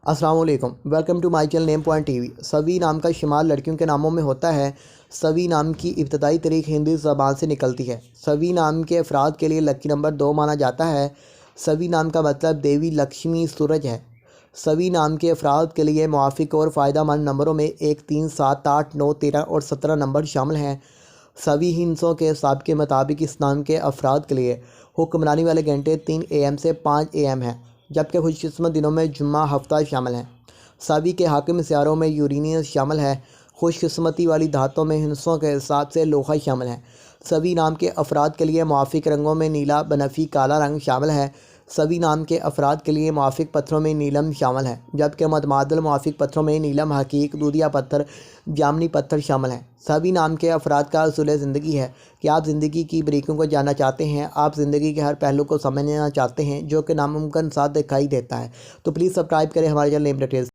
السلام علیکم، welcome to my channel name point TV وی۔ سوی نام کا شمار لڑکیوں کے ناموں میں ہوتا ہے۔ سوی نام کی ابتدائی تاریخ ہندی زبان سے نکلتی ہے۔ سوی نام کے افراد کے لیے لکی نمبر 2 مانا جاتا ہے۔ سوی نام کا مطلب دیوی لکشمی سورج ہے۔ سوی نام کے افراد کے لیے موافق اور فائدہ مند نمبروں میں 1، 3، 7، 8، 9، 13 اور 17 نمبر شامل ہیں۔ سوی ہندسوں کے حساب کے مطابق اس نام کے افراد کے لیے حکمرانی والے گھنٹے 3 AM سے 5 AM ہیں، جبکہ خوش قسمت دنوں میں جمعہ ہفتہ شامل ہیں۔ سوی کے حاکم سیاروں میں یورینس شامل ہے۔ خوش قسمتی والی دھاتوں میں ہندسوں کے حساب سے لوہا شامل ہے۔ سوی نام کے افراد کے لیے موافق رنگوں میں نیلا، بنفشی، کالا رنگ شامل ہے۔ سوی نام کے افراد کے لیے موافق پتھروں میں نیلم شامل ہے، جبکہ متبادل موافق پتھروں میں نیلم، حقیق، دودھیا پتھر، جامنی پتھر شامل ہیں۔ سوی نام کے افراد کا اصول زندگی ہے کہ آپ زندگی کی باریکیوں کو جاننا چاہتے ہیں، آپ زندگی کے ہر پہلو کو سمجھنا چاہتے ہیں جو کہ ناممکن سا دکھائی دیتا ہے۔ تو پلیز سبسکرائب کریں ہمارے چینل نیم ڈیٹیلز۔